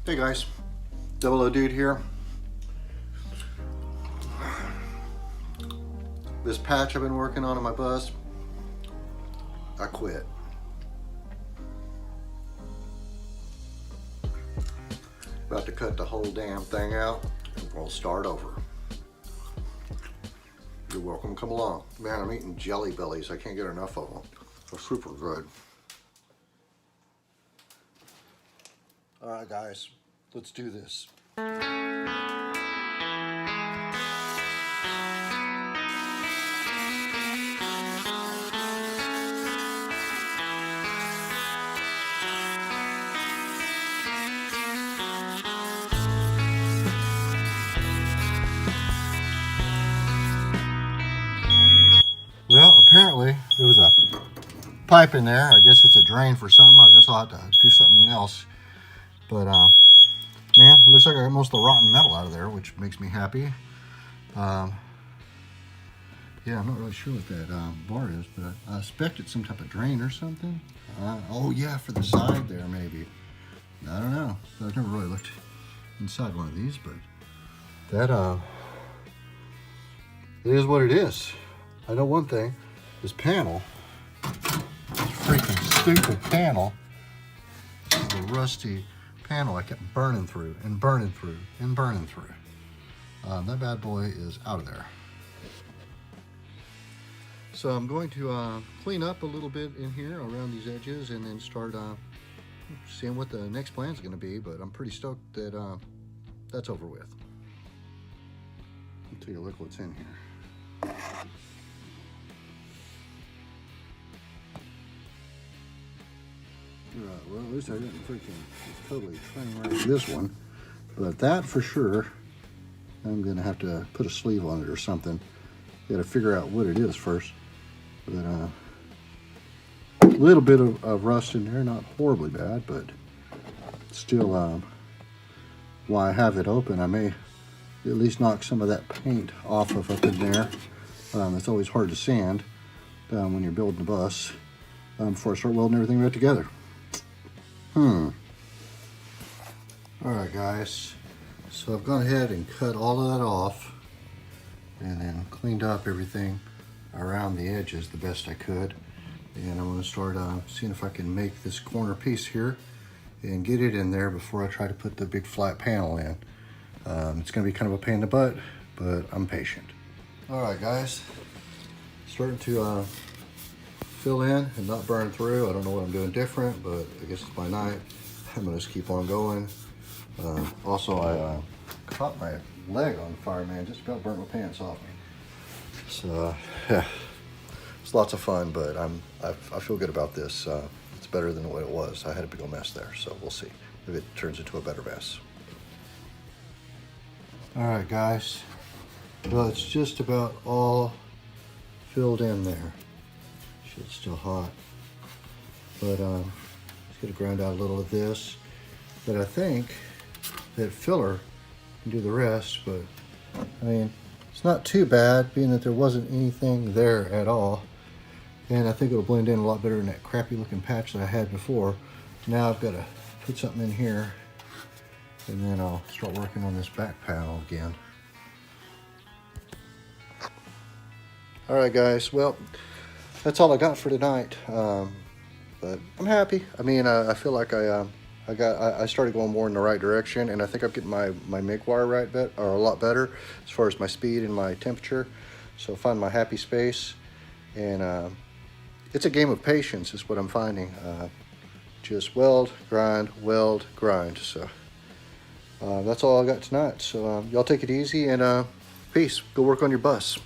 Hey guys, Double O Dude here. This patch I've been working on my bus, I quit. About to cut the whole damn thing out and we'll start over. You're welcome, come along. Man, I'm eating Jelly Bellies. I can't get enough of them. They're super good. All right guys, let's do this. Well, apparently there was a pipe in there. I guess it's a drain for something. I guess I'll have to do something else. But man, it looks like I got most of the rotten metal out of there, which makes me happy. Yeah, I'm not really sure what that bar is, but I suspect it's some type of drain or something. Oh yeah, for the side there maybe. I don't know. I've never really looked inside one of these, but that it is what it is. I know one thing. This panel, this freaking stupid panel, this is the rusty panel I kept burning through and burning through and burning through. That bad boy is out of there. So I'm going to clean up a little bit in here around these edges and then start seeing what the next plan is going to be, but I'm pretty stoked that that's over with. I'll take a look what's in here. Right, well, at least I didn't freaking totally train wreck this one, but that for sure, I'm gonna have to put a sleeve on it or something. Got to figure out what it is first. But a little bit of rust in there, not horribly bad, but still, while I have it open, I may at least knock some of that paint off of up in there. It's always hard to sand when you're building a bus before I start welding everything right together. Alright guys, so I've gone ahead and cut all of that off and then cleaned up everything around the edges the best I could. And I'm going to start seeing if I can make this corner piece here and get it in there before I try to put the big flat panel in. It's going to be kind of a pain in the butt, but I'm patient. Alright guys, starting to fill in and not burn through. I don't know what I'm doing different, but I guess it's my night. I'm gonna just keep on going. Also, I caught my leg on fire, man. Just about burnt my pants off me. So, yeah, it's lots of fun, but I feel good about this. It's better than what it was. I had a big old mess there, so we'll see if it turns into a better mess. All right, guys. Well, it's just about all filled in there. It's still hot, but just gonna grind out a little of this. But I think that filler can do the rest. But I mean, it's not too bad, being that there wasn't anything there at all. And I think it'll blend in a lot better than that crappy looking patch that I had before. Now I've got to put something in here, and then I'll start working on this back panel again. All right, guys. Well, that's all I got for tonight, but I'm happy. I mean, I feel like I started going more in the right direction, and I think I'm getting my make wire right a lot better as far as my speed and my temperature. So find my happy space, and it's a game of patience is what I'm finding. Just weld, grind, weld, grind. So that's all I got tonight. So y'all take it easy, and peace. Go work on your bus.